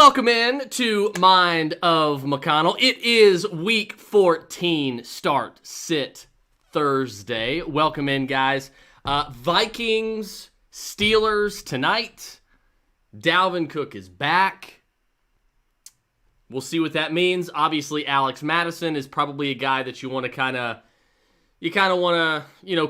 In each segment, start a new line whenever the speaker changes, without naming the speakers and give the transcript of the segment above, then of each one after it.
Welcome in to Mind of McConnell. It is week 14 start sit Thursday. Welcome in, guys. Vikings, Steelers tonight. Dalvin Cook is back. We'll see what that means. Obviously, Alex Madison is probably a guy that you want to kind of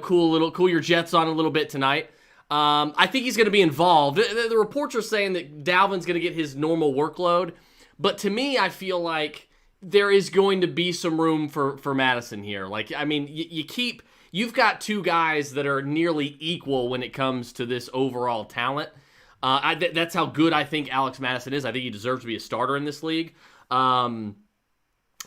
cool your jets on a little bit tonight. I think he's going to be involved. The reports are saying that Dalvin's going to get his normal workload, but to me, I feel like there is going to be some room for Madison here. Like, I mean, you've got two guys that are nearly equal when it comes to this overall talent. That's how good I think Alex Madison is. I think he deserves to be a starter in this league.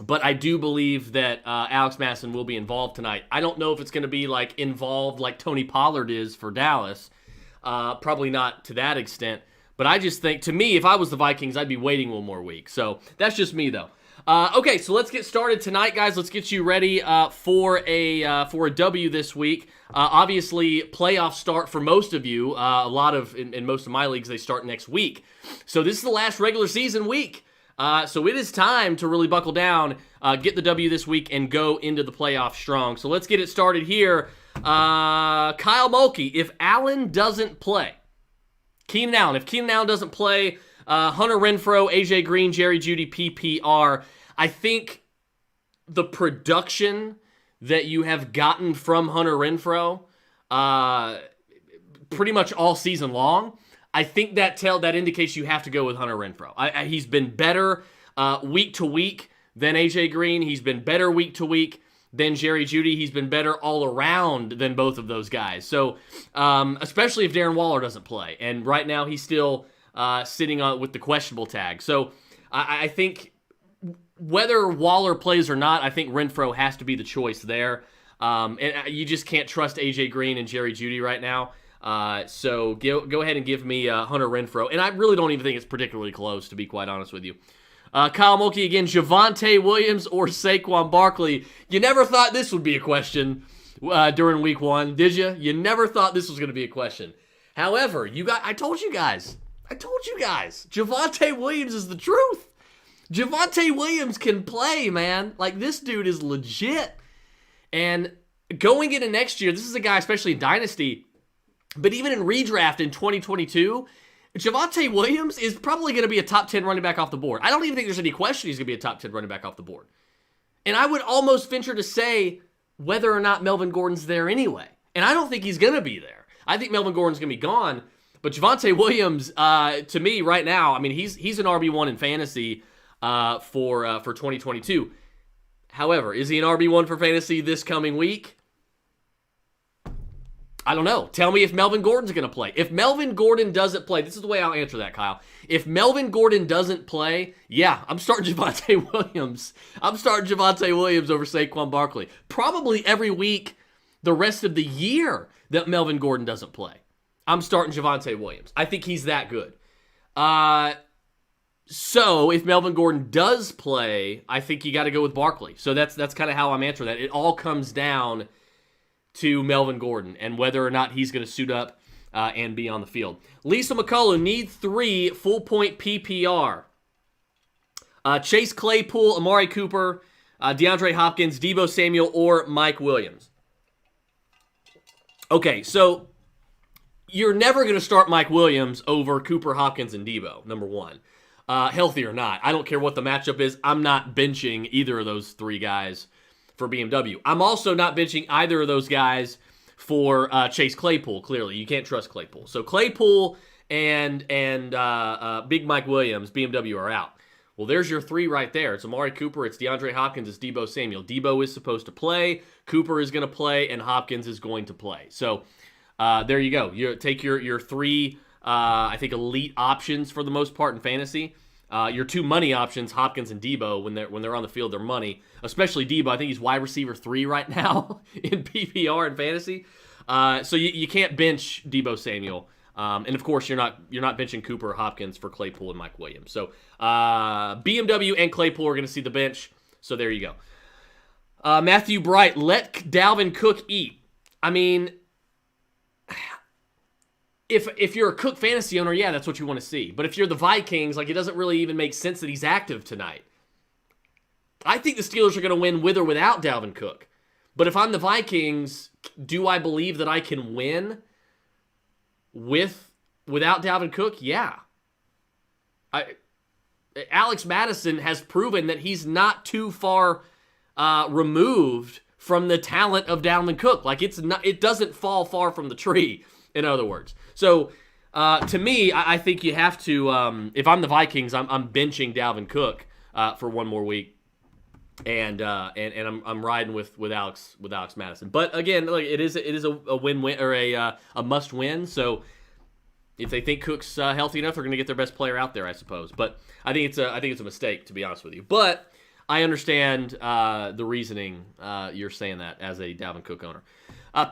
But I do believe that Alex Madison will be involved tonight. I don't know if it's going to be like involved like Tony Pollard is for Dallas. Probably not to that extent. But I just think, to me, if I was the Vikings, I'd be waiting one more week. So that's just me, though. Okay, so let's get started tonight, guys. Let's get you ready for a W this week. Obviously, playoff start for most of you. In most of my leagues, they start next week. So this is the last regular season week. So it is time to really buckle down, get the W this week, and go into the playoffs strong. So let's get it started here. Kyle Mulkey, if Allen doesn't play, if Keenan Allen doesn't play, Hunter Renfrow, AJ Green, Jerry Jeudy, PPR, I think the production that you have gotten from Hunter Renfrow pretty much all season long, I think that indicates you have to go with Hunter Renfrow. He's been better week to week than AJ Green. He's been better week to week than Jerry Jeudy. He's been better all around than both of those guys. So, especially if Darren Waller doesn't play. And right now he's still sitting on with the questionable tag. So, I think whether Waller plays or not, I think Renfrow has to be the choice there. And you just can't trust AJ Green and Jerry Jeudy right now. So go ahead and give me Hunter Renfrow. And I really don't even think it's particularly close, to be quite honest with you. Kyle Mulkey again, Javonte Williams or Saquon Barkley. You never thought this would be a question during week one, did you? You never thought this was going to be a question. However, I told you guys, Javonte Williams is the truth. Javonte Williams can play, man. Like, this dude is legit. And going into next year, this is a guy, especially in Dynasty, but even in redraft in 2022, Javonte Williams is probably going to be a top 10 running back off the board. I don't even think there's any question he's going to be a top 10 running back off the board. And I would almost venture to say whether or not Melvin Gordon's there anyway. And I don't think he's going to be there. I think Melvin Gordon's going to be gone. But Javonte Williams, to me right now, I mean, he's an RB1 in fantasy for 2022. However, is he an RB1 for fantasy this coming week? I don't know. Tell me if Melvin Gordon's going to play. If Melvin Gordon doesn't play, this is the way I'll answer that, Kyle. If Melvin Gordon doesn't play, yeah, I'm starting Javonte Williams. I'm starting Javonte Williams over Saquon Barkley. Probably every week the rest of the year that Melvin Gordon doesn't play, I'm starting Javonte Williams. I think he's that good. So if Melvin Gordon does play, I think you got to go with Barkley. So that's kind of how I'm answering that. It all comes down to Melvin Gordon and whether or not he's going to suit up and be on the field. Lisa McCullough, need 3 full-point PPR. Chase Claypool, Amari Cooper, DeAndre Hopkins, Deebo Samuel, or Mike Williams. Okay, so you're never going to start Mike Williams over Cooper, Hopkins, and Deebo, number one. Healthy or not. I don't care what the matchup is. I'm not benching either of those 3 guys for BMW. I'm also not benching either of those guys for Chase Claypool, clearly. You can't trust Claypool. So Claypool and Big Mike Williams, BMW, are out. Well, there's your 3 right there. It's Amari Cooper, it's DeAndre Hopkins, it's Deebo Samuel. Deebo is supposed to play, Cooper is going to play, and Hopkins is going to play. So there you go. You take your 3, I think, elite options for the most part in fantasy. Your 2 money options, Hopkins and Deebo, when they're on the field, they're money. Especially Deebo. I think he's wide receiver 3 right now in PPR and fantasy. So you can't bench Deebo Samuel. And of course, you're not benching Cooper or Hopkins for Claypool and Mike Williams. So BMW and Claypool are going to see the bench. So there you go. Matthew Bright, let Dalvin Cook eat. I mean, if you're a Cook fantasy owner, yeah, that's what you want to see. But if you're the Vikings, like, it doesn't really even make sense that he's active tonight. I think the Steelers are going to win with or without Dalvin Cook. But if I'm the Vikings, do I believe that I can win without Dalvin Cook? Yeah. Alex Madison has proven that he's not too far removed from the talent of Dalvin Cook. Like, it doesn't fall far from the tree, in other words. So, to me, I think you have to, if I'm the Vikings, I'm benching Dalvin Cook for one more week. And I'm riding with Alex Madison. But again, like, it is a win-win, or a must win. So if they think Cook's healthy enough, they're going to get their best player out there, I suppose. But I think it's a mistake, to be honest with you. But I understand the reasoning you're saying that as a Dalvin Cook owner.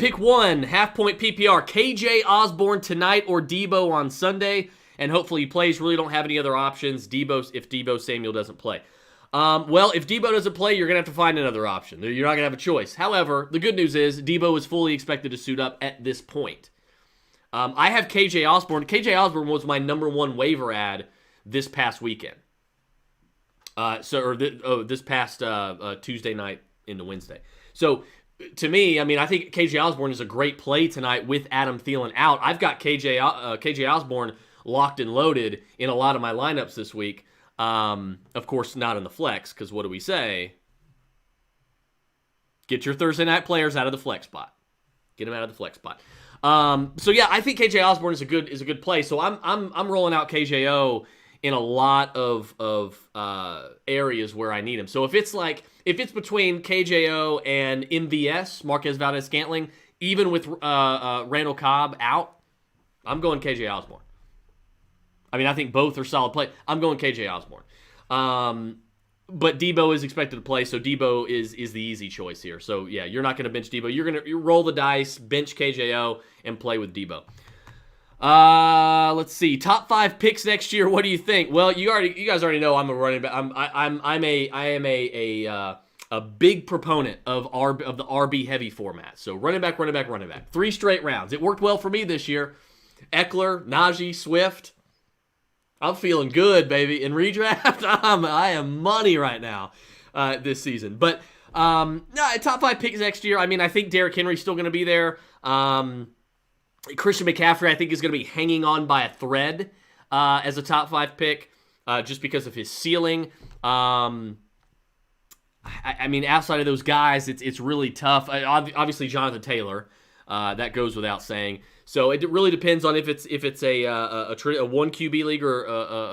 Pick one, half-point PPR. KJ Osborne tonight or Debo on Sunday, and hopefully he plays. Really don't have any other options. If Debo Samuel doesn't play. Well, if Debo doesn't play, you're going to have to find another option. You're not going to have a choice. However, the good news is Debo is fully expected to suit up at this point. I have KJ Osborne. KJ Osborne was my number one waiver ad this past weekend. This past Tuesday night into Wednesday. So, to me, I mean, I think KJ Osborne is a great play tonight with Adam Thielen out. I've got KJ Osborne locked and loaded in a lot of my lineups this week. Of course, not in the flex, because what do we say? Get your Thursday night players out of the flex spot. Get them out of the flex spot. So yeah, I think KJ Osborne is a good play. So I'm rolling out KJO in a lot of areas where I need him. So if it's between KJO and MVS, Marquez Valdez-Scantling, even with Randall Cobb out, I'm going KJ Osborne. I mean, I think both are solid play. I'm going KJ Osborne. But Debo is expected to play, so Debo is the easy choice here. So, yeah, you're not going to bench Debo. You're going to roll the dice, bench KJO, and play with Debo. Let's see. Top 5 picks next year. What do you think? Well, you guys already know I'm a running back. I am a big proponent of the RB heavy format. So running back. 3 straight rounds. It worked well for me this year. Eckler, Najee, Swift. I'm feeling good, baby. In redraft, I am money right now this season. But no, top 5 picks next year. I mean, I think Derrick Henry's still going to be there. Christian McCaffrey, I think, is going to be hanging on by a thread as a top 5 pick just because of his ceiling. I mean, outside of those guys, it's really tough. Obviously, Jonathan Taylor, that goes without saying. So it really depends on if it's a 1 QB league or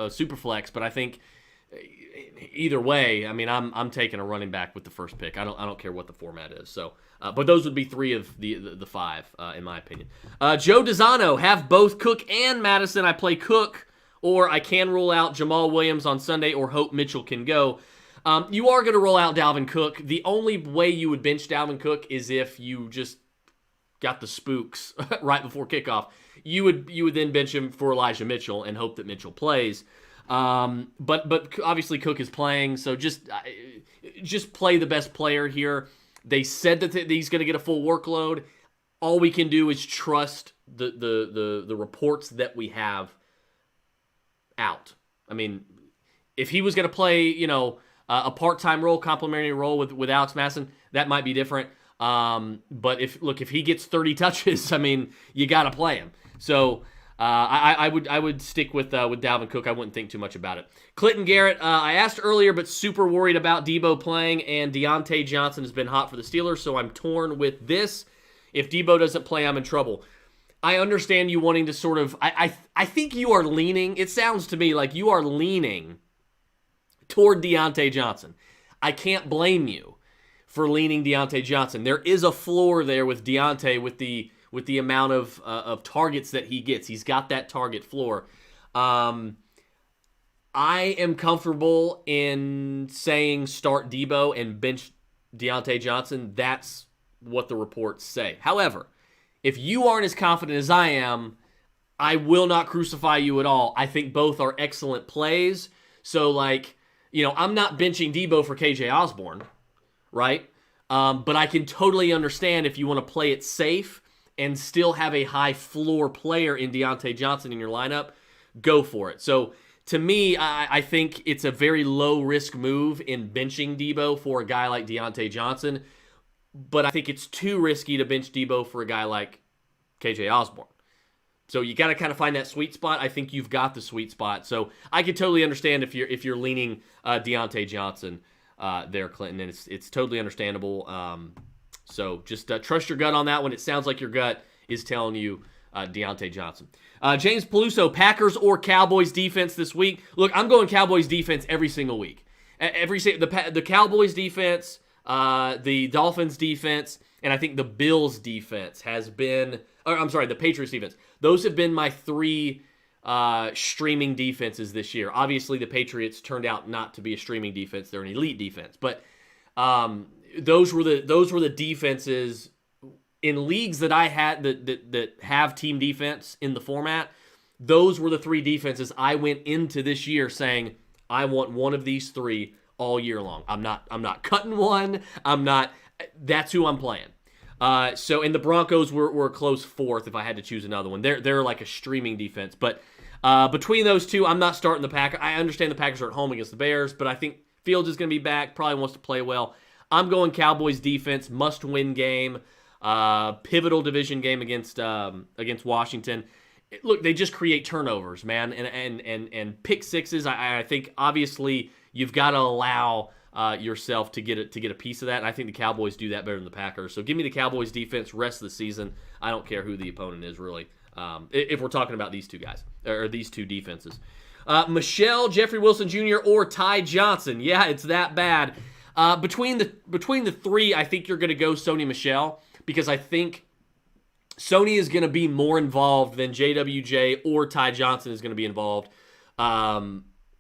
a super flex. But I think either way, I mean, I'm taking a running back with the first pick. I don't care what the format is. So, but those would be 3 of the 5 in my opinion. Joe Desano, have both Cook and Madison. I play Cook, or I can rule out Jamal Williams on Sunday, or hope Mitchell can go. You are going to roll out Dalvin Cook. The only way you would bench Dalvin Cook is if you just got the spooks right before kickoff. You would then bench him for Elijah Mitchell and hope that Mitchell plays. But obviously Cook is playing, so just play the best player here. They said that he's going to get a full workload. All we can do is trust the reports that we have out. I mean, if he was going to play, a part-time role, complimentary role with Alex Madison, that might be different. But if he gets 30 touches, I mean, you got to play him. So I would stick with Dalvin Cook. I wouldn't think too much about it. Clinton Garrett, I asked earlier, but super worried about Debo playing, and Deontay Johnson has been hot for the Steelers, so I'm torn with this. If Debo doesn't play, I'm in trouble. I understand you wanting to sort of, I think you are leaning, it sounds to me like you are leaning toward Deontay Johnson. I can't blame you for leaning Deontay Johnson. There is a floor there with Deontay with the amount of targets that he gets. He's got that target floor. I am comfortable in saying start Debo and bench Deontay Johnson. That's what the reports say. However, if you aren't as confident as I am, I will not crucify you at all. I think both are excellent plays. So, I'm not benching Debo for KJ Osborne, right? But I can totally understand if you want to play it safe and still have a high floor player in Deontay Johnson in your lineup, go for it. So to me, I think it's a very low-risk move in benching Debo for a guy like Deontay Johnson, but I think it's too risky to bench Debo for a guy like KJ Osborne. So you got to kind of find that sweet spot. I think you've got the sweet spot. So I could totally understand if you're leaning Deontay Johnson there, Clinton, and it's totally understandable. So just trust your gut on that one. It sounds like your gut is telling you Deontay Johnson. James Peluso, Packers or Cowboys defense this week? Look, I'm going Cowboys defense every single week. The Cowboys defense, the Dolphins defense, and I think the Bills defense has been, the Patriots defense. Those have been my three streaming defenses this year. Obviously, the Patriots turned out not to be a streaming defense; they're an elite defense. But those were the defenses in leagues that I had that have team defense in the format. Those were the three defenses I went into this year saying I want one of these three all year long. I'm not cutting one. That's who I'm playing. And the Broncos were a close fourth if I had to choose another one. They're like a streaming defense. But between those two, I'm not starting the Packers. I understand the Packers are at home against the Bears, but I think Fields is going to be back, probably wants to play well. I'm going Cowboys defense, must-win game, pivotal division game against Washington. Look, they just create turnovers, man, and pick sixes. I think obviously you've got to allow yourself to get a piece of that. And I think the Cowboys do that better than the Packers. So give me the Cowboys defense rest of the season. I don't care who the opponent is, really, if we're talking about these two guys or these two defenses. Michelle, Jeffrey Wilson Jr., or Ty Johnson. Yeah, it's that bad. Between the three, I think you're going to go Sony Michel because I think Sony is going to be more involved than JWJ or Ty Johnson is going to be involved.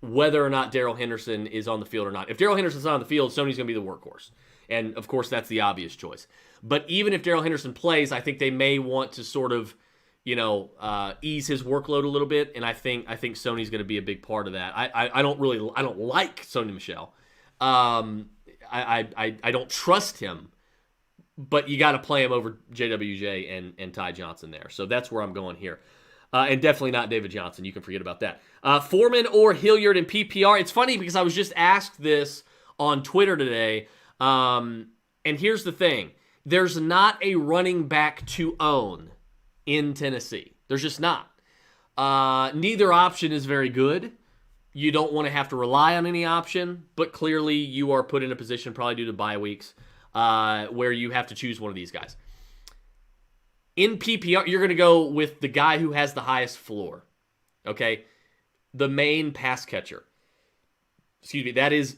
Whether or not Darrell Henderson is on the field or not. If Darrell Henderson's not on the field, Sony's going to be the workhorse. And, of course, that's the obvious choice. But even if Darrell Henderson plays, I think they may want to sort of, ease his workload a little bit. And I think Sony's going to be a big part of that. I don't like Sony Michel. I don't trust him. But you got to play him over JWJ and Ty Johnson there. So that's where I'm going here. And definitely not David Johnson. You can forget about that. Foreman or Hilliard in PPR. It's funny because I was just asked this on Twitter today. And here's the thing. There's not a running back to own in Tennessee. There's just not. Neither option is very good. You don't want to have to rely on any option. But clearly you are put in a position, probably due to bye weeks, where you have to choose one of these guys. In PPR, you're going to go with the guy who has the highest floor, okay? The main pass catcher. That is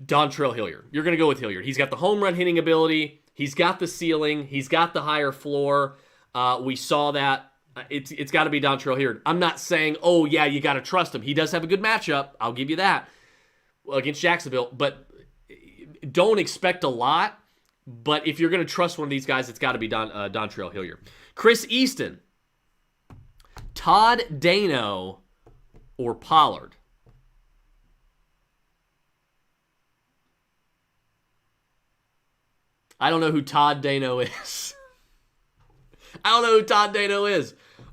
Dontrell Hilliard. You're going to go with Hilliard. He's got the home run hitting ability. He's got the ceiling. He's got the higher floor. We saw that. It's got to be Dontrell Hilliard. I'm not saying, oh, yeah, you got to trust him. He does have a good matchup. I'll give you that against Jacksonville. But don't expect a lot. But if you're going to trust one of these guys, it's got to be Dontrell Hilliard. Chris Easton, Todd Dano, or Pollard? I don't know who Todd Dano is.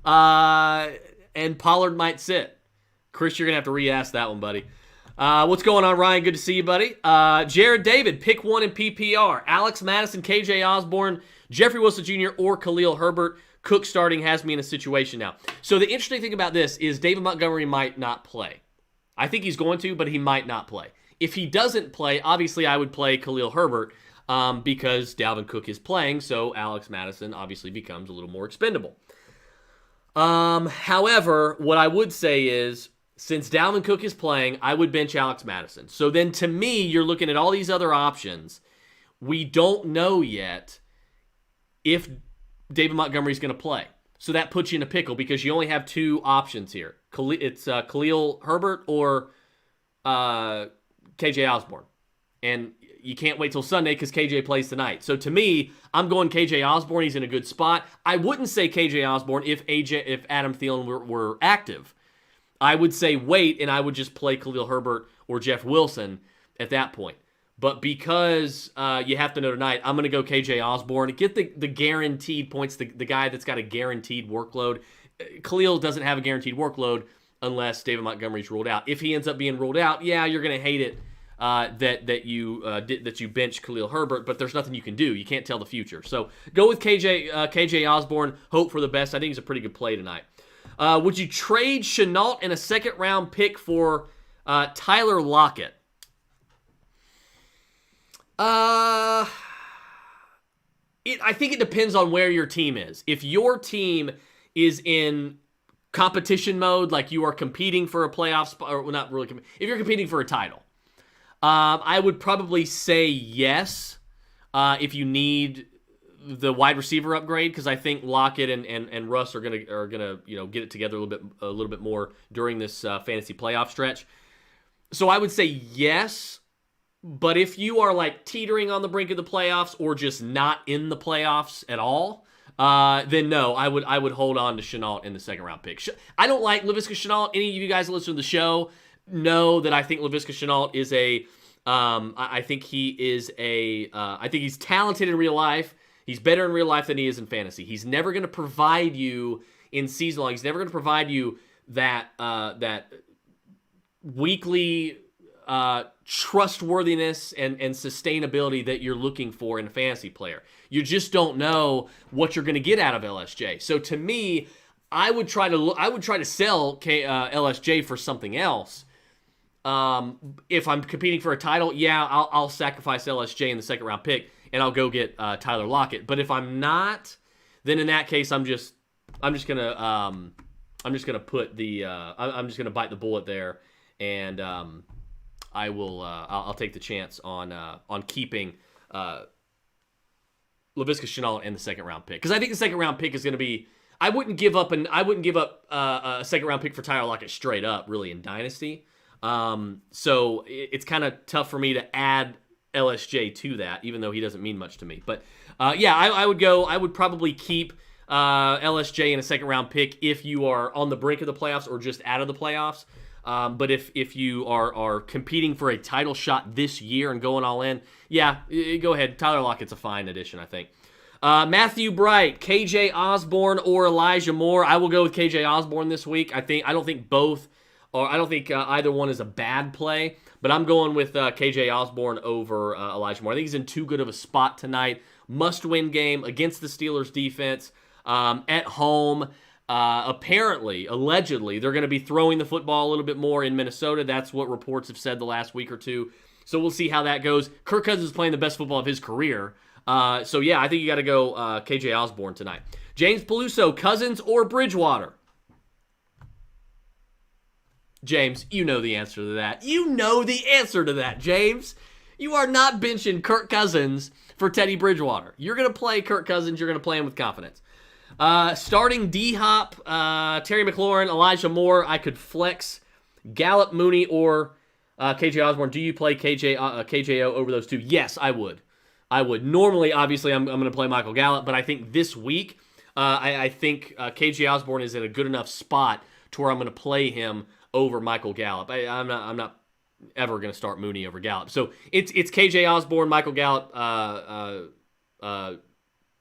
And Pollard might sit. Chris, you're going to have to re-ask that one, buddy. What's going on, Ryan? Good to see you, buddy. Jared David, pick one in PPR. Alex Madison, KJ Osborne, Jeffrey Wilson Jr., or Khalil Herbert. Cook starting has me in a situation now. So the interesting thing about this is David Montgomery might not play. I think he's going to, but he might not play. If he doesn't play, obviously I would play Khalil Herbert because Dalvin Cook is playing, so Alex Madison obviously becomes a little more expendable. However, what I would say is, since Dalvin Cook is playing, I would bench Alex Madison. So then to me, you're looking at all these other options. We don't know yet if David Montgomery's going to play. So that puts you in a pickle because you only have two options here. It's Khalil Herbert or KJ Osborne. And you can't wait till Sunday because KJ plays tonight. So to me, I'm going KJ Osborne. He's in a good spot. I wouldn't say KJ Osborne if Adam Thielen were active. I would say wait, and I would just play Khalil Herbert or Jeff Wilson at that point. But because you have to know tonight, I'm going to go KJ Osborne. Get the guaranteed points, the guy that's got a guaranteed workload. Khalil doesn't have a guaranteed workload unless David Montgomery's ruled out. If he ends up being ruled out, yeah, you're going to hate it that you bench Khalil Herbert, but there's nothing you can do. You can't tell the future. So go with KJ Osborne. Hope for the best. I think he's a pretty good play tonight. Would you trade Shenault and a second-round pick for Tyler Lockett? I think it depends on where your team is. If your team is in competition mode, like you are competing for a playoff spot, or not really, if you're competing for a title, I would probably say yes if you need the wide receiver upgrade, because I think Lockett and Russ are gonna get it together a little bit more during this fantasy playoff stretch. So I would say yes. But if you are like teetering on the brink of the playoffs or just not in the playoffs at all, then no, I would hold on to Shenault in the second round pick. I don't like Laviska Shenault. Any of you guys that listen to the show know that I think Laviska Shenault is I think he's talented in real life. He's better in real life than he is in fantasy. He's never going to provide you in season long. He's never going to provide you that weekly trustworthiness and sustainable that you're looking for in a fantasy player. You just don't know what you're going to get out of LSJ. So to me, I would try to sell LSJ for something else. If I'm competing for a title, yeah, I'll sacrifice LSJ in the second round pick and I'll go get Tyler Lockett. But if I'm not, then in that case, I'm just gonna bite the bullet there, and I'll take the chance on keeping Laviska Shenault in the second round pick, because I think the second round pick is going to be. I wouldn't give up a second round pick for Tyler Lockett straight up, really, in Dynasty. So it's kind of tough for me to add LSJ to that, even though he doesn't mean much to me. But yeah, I would probably keep LSJ in a second round pick if you are on the brink of the playoffs or just out of the playoffs. But if you are competing for a title shot this year and going all in, yeah, go ahead. Tyler Lockett's a fine addition, I think. Matthew Bright, KJ Osborne, or Elijah Moore. I will go with KJ Osborne this week. I don't think either one is a bad play, but I'm going with KJ Osborne over Elijah Moore. I think he's in too good of a spot tonight. Must-win game against the Steelers defense at home. Allegedly, they're going to be throwing the football a little bit more in Minnesota. That's what reports have said the last week or two. So we'll see how that goes. Kirk Cousins is playing the best football of his career. So yeah, I think you got to go KJ Osborne tonight. James Peluso, Cousins or Bridgewater? James, you know the answer to that. You know the answer to that, James. You are not benching Kirk Cousins for Teddy Bridgewater. You're going to play Kirk Cousins. You're going to play him with confidence. Starting D-Hop, Terry McLaurin, Elijah Moore. I could flex Gallup, Mooney, or KJ Osborne. Do you play KJO over those two? Yes, I would. Normally, obviously, I'm going to play Michael Gallup, but I think this week, I think KJ Osborne is in a good enough spot to where I'm going to play him over Michael Gallup. I'm not ever going to start Mooney over Gallup. So it's KJ Osborne, Michael Gallup,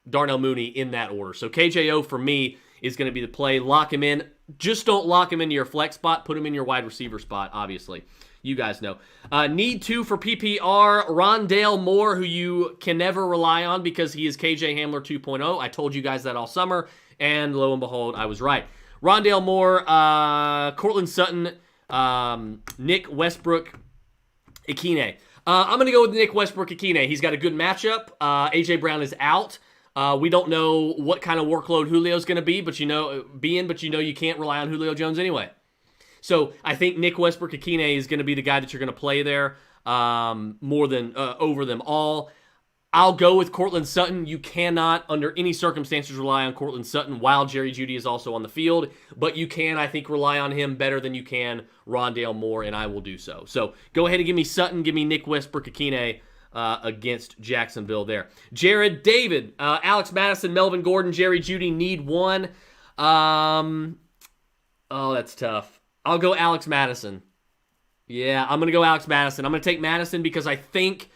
Darnell Mooney in that order. So KJO for me is going to be the play. Lock him in. Just don't lock him into your flex spot. Put him in your wide receiver spot, obviously. You guys know. Need to for PPR, Rondale Moore, who you can never rely on because he is KJ Hamler 2.0. I told you guys that all summer, and lo and behold, I was right. Rondale Moore, Cortland Sutton, Nick Westbrook, Ikine. I'm going to go with Nick Westbrook, Ikine. He's got a good matchup. A.J. Brown is out. We don't know what kind of workload Julio's going to be, but you know you can't rely on Julio Jones anyway. So I think Nick Westbrook Akine is going to be the guy that you're going to play there more than over them all. I'll go with Cortland Sutton. You cannot, under any circumstances, rely on Cortland Sutton while Jerry Jeudy is also on the field, but you can, I think, rely on him better than you can Rondale Moore, and I will do so. So go ahead and give me Sutton, give me Nick Westbrook Akine against Jacksonville there. Jared, David, Alex Madison, Melvin Gordon, Jerry Jeudy need one. Oh, that's tough. I'll go Alex Madison. Yeah, I'm going to go Alex Madison. I'm going to take Madison because I think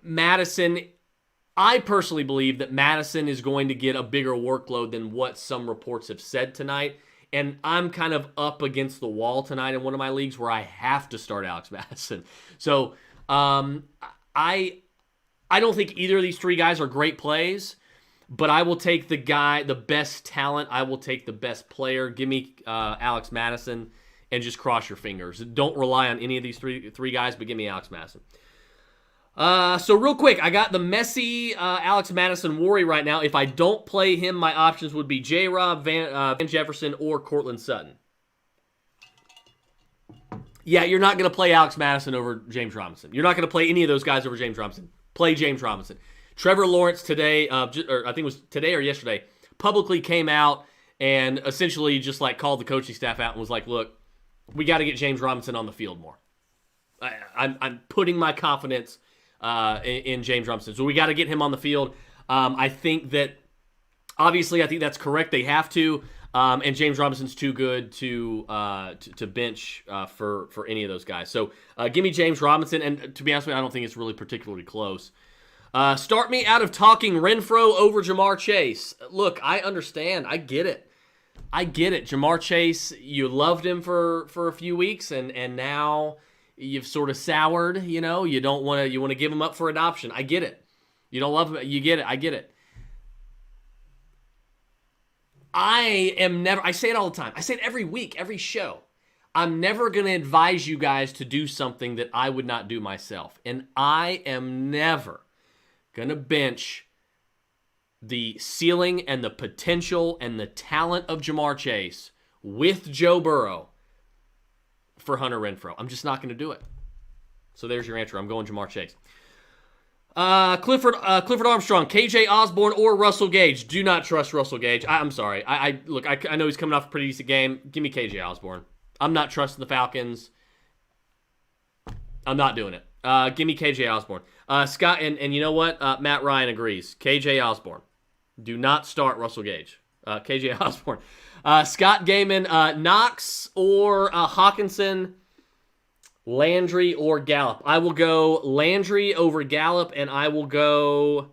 Madison, I personally believe that Madison is going to get a bigger workload than what some reports have said tonight. And I'm kind of up against the wall tonight in one of my leagues where I have to start Alex Madison. So I don't think either of these three guys are great plays, but I will take the best talent. I will take the best player. Give me Alex Madison and just cross your fingers. Don't rely on any of these three guys, but give me Alex Madison. So real quick, I got the messy Alex Madison worry right now. If I don't play him, my options would be J-Rob, Van Jefferson, or Cortland Sutton. Yeah, you're not going to play Alex Madison over James Robinson. You're not going to play any of those guys over James Robinson. Play James Robinson. Trevor Lawrence today, or I think it was today or yesterday, publicly came out and essentially just like called the coaching staff out and was like, look, we got to get James Robinson on the field more. I'm putting my confidence in James Robinson. So we got to get him on the field. I think obviously that's correct. They have to. And James Robinson's too good to bench for any of those guys. So give me James Robinson. And to be honest with you, I don't think it's really particularly close. Start me out of talking Renfrow over Jamar Chase. Look, I understand. I get it. Jamar Chase, you loved him for a few weeks, and now you've sort of soured, you want to give him up for adoption. I get it. You don't love him. You get it. I get it. I say it all the time. I say it every week, every show. I'm never going to advise you guys to do something that I would not do myself. And I am never going to bench the ceiling and the potential and the talent of Jamar Chase with Joe Burrow for Hunter Renfrow. I'm just not going to do it. So there's your answer. I'm going Jamar Chase. Clifford Armstrong, KJ Osborne, or Russell Gage. Do not trust Russell Gage. I'm sorry. I know he's coming off a pretty decent game. Give me KJ Osborne. I'm not trusting the Falcons. I'm not doing it. Give me KJ Osborne. Scott, and you know what? Matt Ryan agrees. KJ Osborne. Do not start Russell Gage. KJ Osborne. Scott Gaiman, Knox or Hawkinson, Landry or Gallup. I will go Landry over Gallup, and I will go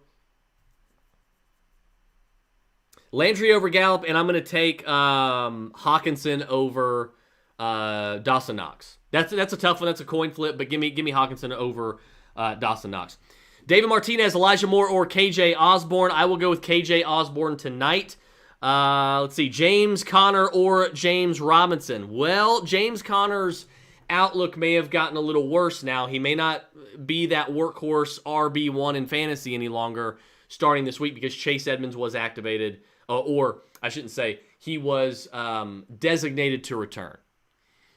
Landry over Gallup, and I'm going to take Hawkinson over Dawson Knox. That's a tough one. That's a coin flip, but give me Hawkinson over Dawson Knox. David Martinez, Elijah Moore, or KJ Osborne. I will go with KJ Osborne tonight. Let's see, James Conner or James Robinson. Well, James Conner's outlook may have gotten a little worse now. He may not be that workhorse RB1 in fantasy any longer starting this week because Chase Edmonds was activated, or I shouldn't say, he was designated to return.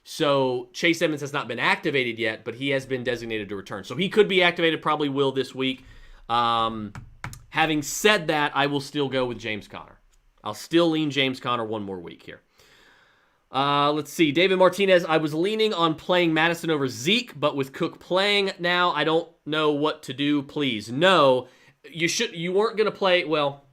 So Chase Edmonds has not been activated yet, but he has been designated to return. So he could be activated, probably will this week. Having said that, I will still go with James Conner. I'll still lean James Conner one more week here. Let's see. David Martinez, I was leaning on playing Madison over Zeke, but with Cook playing now, I don't know what to do. Please. No, you weren't going to play, well,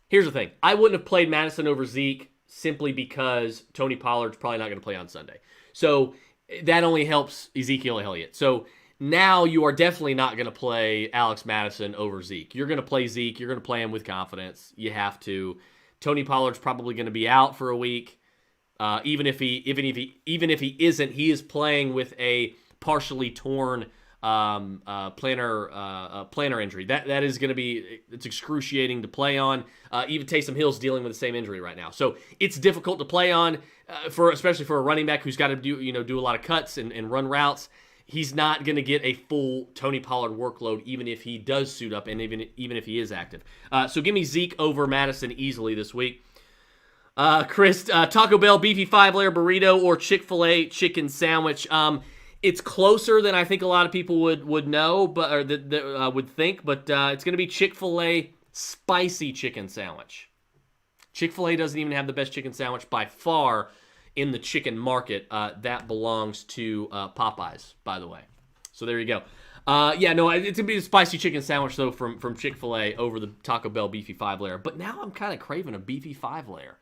here's the thing. I wouldn't have played Madison over Zeke simply because Tony Pollard's probably not going to play on Sunday. So that only helps Ezekiel Elliott. So now you are definitely not going to play Alex Madison over Zeke. You're going to play Zeke. You're going to play him with confidence. You have to. Tony Pollard's probably going to be out for a week. Even if he isn't, he is playing with a partially torn plantar injury. That is going to be, it's excruciating to play on. Even Taysom Hill's dealing with the same injury right now, so it's difficult to play on especially for a running back who's got to do a lot of cuts and run routes. He's not going to get a full Tony Pollard workload, even if he does suit up and even if he is active. So give me Zeke over Madison easily this week. Chris, Taco Bell beefy 5-layer burrito or Chick-fil-A chicken sandwich. It's closer than I think a lot of people would know, would think. But it's going to be Chick-fil-A spicy chicken sandwich. Chick-fil-A doesn't even have the best chicken sandwich by far in the chicken market. That belongs to Popeyes, by the way. So there you go. It's going to be the spicy chicken sandwich, though, from Chick-fil-A over the Taco Bell beefy 5-layer. But now I'm kind of craving a beefy 5-layer.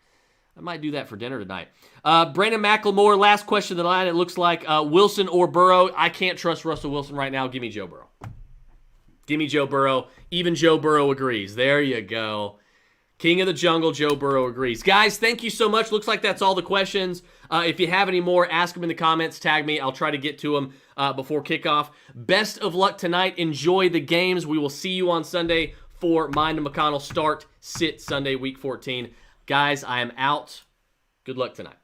I might do that for dinner tonight. Brandon McLemore, last question of the night. It looks like Wilson or Burrow. I can't trust Russell Wilson right now. Give me Joe Burrow. Give me Joe Burrow. Even Joe Burrow agrees. There you go. King of the Jungle, Joe Burrow agrees. Guys, thank you so much. Looks like that's all the questions. If you have any more, ask them in the comments. Tag me. I'll try to get to them before kickoff. Best of luck tonight. Enjoy the games. We will see you on Sunday for Mind and McConnell Start Sit Sunday, Week 14. Guys, I am out. Good luck tonight.